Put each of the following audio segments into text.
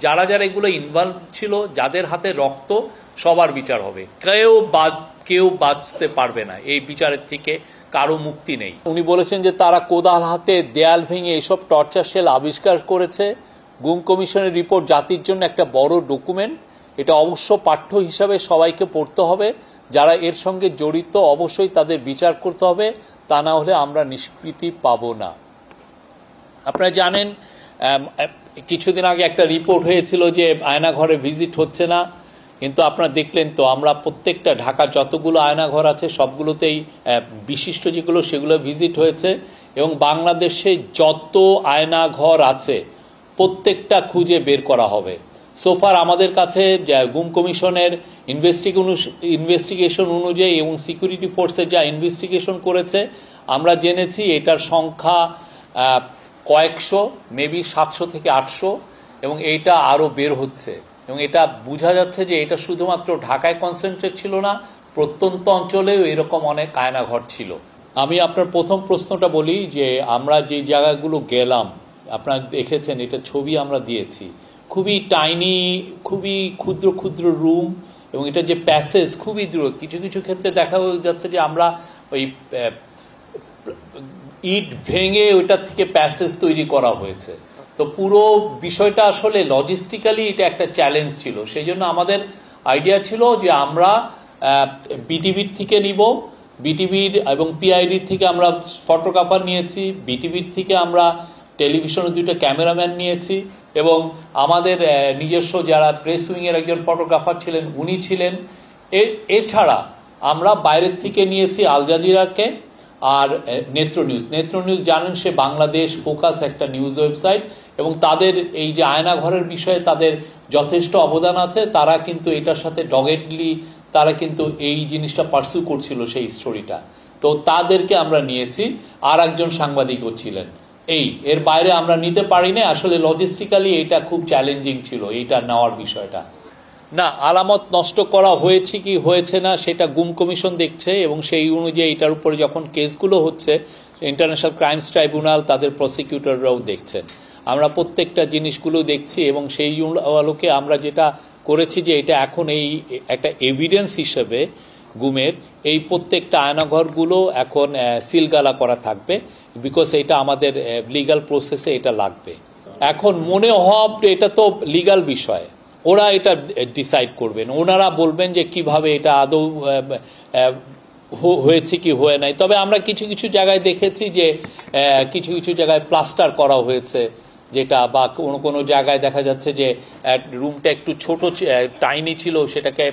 যারা যারা এগুলো ইনভলভ ছিল, যাদের হাতে রক্ত, সবার বিচার হবে। কেউ বাঁচতে পারবে না, এই বিচারের থেকে কারো মুক্তি নেই। উনি বলেছেন যে তারা কোদাল হাতে দেয়াল ভেঙে এসব টর্চার সেল আবিষ্কার করেছে। গুম কমিশনের রিপোর্ট জাতির জন্য একটা বড় ডকুমেন্ট, এটা অবশ্য পাঠ্য হিসাবে সবাইকে পড়তে হবে। যারা এর সঙ্গে জড়িত অবশ্যই তাদের বিচার করতে হবে, তা না হলে আমরা নিষ্কৃতি পাব না। আপনারা জানেন কিছুদিন আগে একটা রিপোর্ট হয়েছিল যে আয়নাঘরে ভিজিট হচ্ছে না, কিন্তু আপনারা দেখলেন তো আমরা প্রত্যেকটা ঢাকার যতগুলো আয়নাঘর আছে সবগুলোতেই বিশিষ্ট যেগুলো সেগুলো ভিজিট হয়েছে, এবং বাংলাদেশে যত আয়নাঘর আছে প্রত্যেকটা খুঁজে বের করা হবে। সোফার আমাদের কাছে গুম কমিশনের ইনভেস্টিগেশন অনুযায়ী এবং সিকিউরিটি ফোর্সে যা ইনভেস্টিগেশন করেছে আমরা জেনেছি এটার সংখ্যা কয়েকশো, মেবি 700 থেকে 800, এবং এইটা আরও বের হচ্ছে। এবং এটা বোঝা যাচ্ছে যে এটা শুধুমাত্র ঢাকায় কনসেন্ট্রেট ছিল না, প্রত্যন্ত অঞ্চলেও এরকম অনেক আয়নাঘর ছিল। আমি আপনার প্রথম প্রশ্নটা বলি যে আমরা যে জায়গাগুলো গেলাম, আপনারা দেখেছেন, এটা ছবি আমরা দিয়েছি, খুবই টাইনি, খুবই ক্ষুদ্র ক্ষুদ্র রুম, এবং এটা যে প্যাসেজ খুবই দূর। কিছু কিছু ক্ষেত্রে দেখা যাচ্ছে যে আমরা ওই ইট ভেঙে ওইটার থেকে প্যাসেজ তৈরি করা হয়েছে। তো পুরো বিষয়টা আসলে লজিস্টিক্যালি এটা একটা চ্যালেঞ্জ ছিল। সেই জন্য আমাদের আইডিয়া ছিল যে আমরা বিটিভির থেকে নিব, বিটিভির এবং পিআইডির থেকে আমরা ফটোগ্রাফার নিয়েছি, বিটিভির থেকে আমরা টেলিভিশনের 2টা ক্যামেরাম্যান নিয়েছি, এবং আমাদের নিজস্ব যারা প্রেস উইংয়ের একজন ফটোগ্রাফার ছিলেন উনি ছিলেন। এছাড়া আমরা বাইরের থেকে নিয়েছি আল জাজিরাকে আর নেত্র নিউজ জানেন সে বাংলাদেশ ফোকাস একটা নিউজ ওয়েবসাইট, এবং তাদের এই যে আয়নাঘরের বিষয়ে তাদের যথেষ্ট অবদান আছে। তারা কিন্তু এটার সাথে ডগেডলি তারা কিন্তু এই জিনিসটা পার্সু করছিল সেই স্টোরিটা, তো তাদেরকে আমরা নিয়েছি। আর একজন সাংবাদিকও ছিলেন। এর বাইরে আমরা নিতে পারিনি, আসলে লজিস্টিক্যালি এটা খুব চ্যালেঞ্জিং ছিল এইটা নেওয়ার বিষয়টা। না, আলামত নষ্ট করা হয়েছে কি হয়েছে না সেটা গুম কমিশন দেখছে, এবং সেই অনুযায়ী এটার উপরে যখন কেসগুলো হচ্ছে ইন্টারন্যাশনাল ক্রাইমস ট্রাইব্যুনাল তাদের প্রসিকিউটররাও দেখছেন। আমরা প্রত্যেকটা জিনিসগুলো দেখছি, এবং সেই আলোকে আমরা যেটা করেছি যে এটা এখন এই একটা এভিডেন্স হিসেবে গুমের এই প্রত্যেকটা আয়নাঘরগুলো এখন সিলগালা করা থাকবে, বিকজ এটা আমাদের লিগাল প্রসেসে এটা লাগবে। এখন মনে হওয়া এটা তো লিগাল বিষয়, ওরা এটা ডিসাইড করবেন, ওনারা বলবেন যে কিভাবে এটা আদৌ হয়েছে কি হয়ে নাই। তবে আমরা কিছু কিছু জায়গায় দেখেছি যে কিছু কিছু জায়গায় প্লাস্টার করা হয়েছে, যেটা বা কোনো কোনো জায়গায় দেখা যাচ্ছে যে রুমটা একটু ছোট টাইনি ছিল, সেটাকে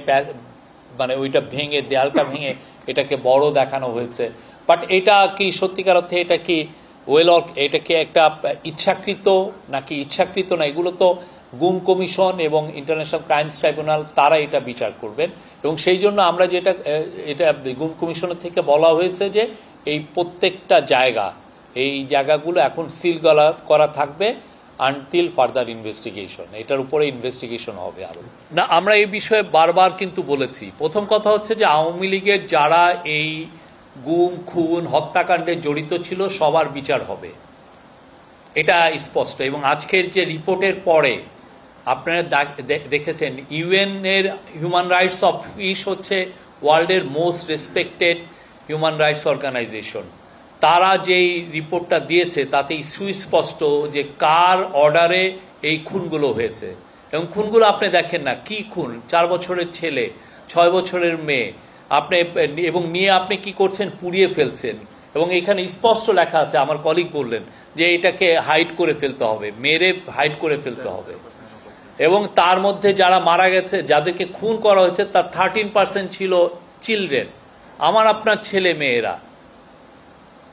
মানে ওইটা ভেঙে দেয়ালটা ভেঙে এটাকে বড় দেখানো হয়েছে। বাট এটা কি সত্যিকার অর্থে এটা কি এটা কি একটা ইচ্ছাকৃত নাকি ইচ্ছাকৃত না, এগুলো তো গুম কমিশন এবং ইন্টারন্যাশনাল ক্রাইমস ট্রাইব্যুনাল তারা এটা বিচার করবেন। এবং সেই জন্য আমরা যেটা এটা গুম কমিশনের থেকে বলা হয়েছে যে এই প্রত্যেকটা এই জায়গাগুলো এখন সিলগালা করা থাকবে আনটিল ফার্দার ইনভেস্টিগেশন, এটার উপরে ইনভেস্টিগেশন হবে আরো। না, আমরা এই বিষয়ে বারবার কিন্তু বলেছি। প্রথম কথা হচ্ছে যে আওয়ামী লীগের যারা এই গুম খুন হত্যাকাণ্ডে জড়িত ছিল সবার বিচার হবে, এটা স্পষ্ট। এবং আজকের যে রিপোর্টের পরে আপনারা দেখেছেন ইউএন এর হিউম্যান রাইটস অফিস হচ্ছে ওয়ার্ল্ডের most respected human rights organisation. তারা যেই রিপোর্টটা দিয়েছে তাতে সুস্পষ্ট যে কার অর্ডারে এই খুনগুলো হয়েছে। এবং খুনগুলো আপনি দেখেন না, কি খুন, 4 বছরের ছেলে, 6 বছরের মেয়ে, আপনি এবং নিয়ে আপনি কি করছেন, পুড়িয়ে ফেলছেন। এবং এখানে স্পষ্ট লেখা আছে, আমার কলিগ বললেন যে এটাকে হাইড করে ফেলতে হবে, মেরে হাইড করে ফেলতে হবে। এবং তার মধ্যে যারা মারা গেছে, যাদেরকে খুন করা হয়েছে তার 13% ছিল চিলড্রেন, আমার আপনার ছেলে মেয়েরা।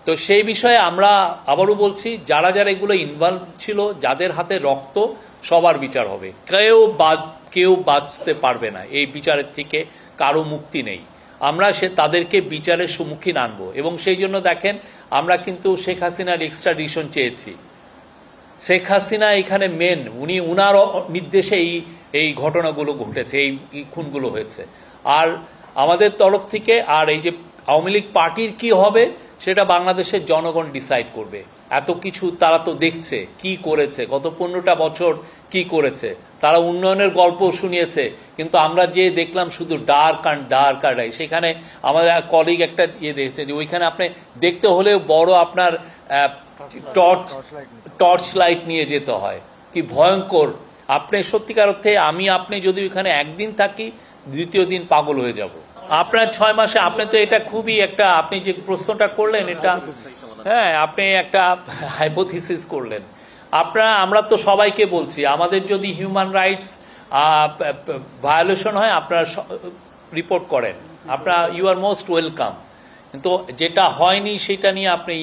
তো সেই বিষয়ে আমরা আবারও বলছি, যারা যারা এগুলো ইনভলভ ছিল, যাদের হাতে রক্ত, সবার বিচার হবে। কেউ বাঁচতে পারবে না, এই বিচারের থেকে কারো মুক্তি নেই। আমরা তাদেরকে বিচারের সম্মুখীন আনবো। এবং সেই জন্য দেখেন আমরা কিন্তু শেখ হাসিনার এক্সট্রাডিশন চেয়েছি। শেখ হাসিনা এখানে মেন, উনার নির্দেশে এই ঘটনাগুলো ঘটেছে, এই খুনগুলো হয়েছে। আর আমাদের তরফ থেকে আর এই যে আওয়ামী লীগ পার্টির কি হবে সেটা বাংলাদেশের জনগণ ডিসাইড করবে। এত কিছু তারা তো দেখছে কি করেছে, গত 15টা বছর কি করেছে, তারা উন্নয়নের গল্প শুনিয়েছে, কিন্তু আমরা যে দেখলাম শুধু ডার্ক অ্যান্ড ডার্ক অ্যান্ড, সেখানে আমাদের কলিগ একটা দেখছে যে ওইখানে আপনি দেখতে হলেও বড় আপনার টর্চ লাইট নিয়ে যেতে হয়, কি ভয়ঙ্কর। আপনি সত্যিকার অর্থে আপনি যদি ওইখানে একদিন থাকি, দ্বিতীয় দিন পাগল হয়ে যাব। আপনার 6 মাসে আপনি তো এটা খুবই একটা, আপনি যে প্রশ্নটা করলেন এটা, হ্যাঁ, আপনি একটা হাইপোথিসিস করলেন। আমরা তো সবাইকে বলছি, আমাদের যদি হিউম্যান রাইটস ভায়োলেশন হয় আপনারা রিপোর্ট করেন, ইউ আর মোস্ট ওয়েলকাম। কিন্তু যেটা হয়নি সেটা নিয়ে আপনি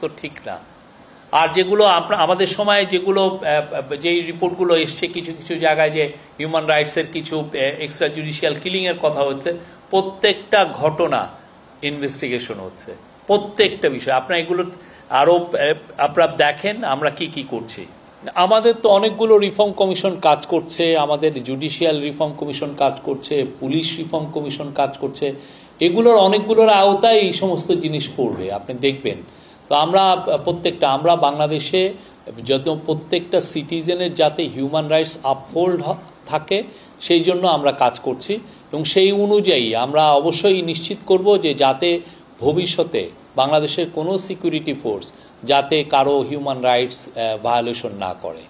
তো ঠিক না। আর যেগুলো আমাদের সময় যেগুলো যেই রিপোর্টগুলো এসছে কিছু কিছু জায়গায় যে হিউম্যান রাইটসের কিছু এক্সট্রা জুডিশিয়াল কিলিং এর কথা হচ্ছে, প্রত্যেকটা ঘটনা ইনভেস্টিগেশন হচ্ছে, প্রত্যেকটা বিষয়। আপনারা এগুলো আরো আপনারা দেখেন আমরা কি কি করছি। আমাদের তো অনেকগুলো রিফর্ম কমিশন কাজ করছে, আমাদের জুডিশিয়াল রিফর্ম কমিশন কাজ করছে, পুলিশ রিফর্ম কমিশন কাজ করছে, এগুলোর অনেকগুলোর আওতায় এই সমস্ত জিনিস পড়বে, আপনি দেখবেন। তো আমরা বাংলাদেশে যত প্রত্যেকটা সিটিজেনের যাতে হিউম্যান রাইটস আপহোল্ড থাকে সেই জন্য আমরা কাজ করছি, এবং সেই অনুযায়ী আমরা অবশ্যই নিশ্চিত করব যে যাতে ভবিষ্যতে বাংলাদেশের কোনো সিকিউরিটি ফোর্স যাতে কারো হিউম্যান রাইটস ভায়োলেশন না করে।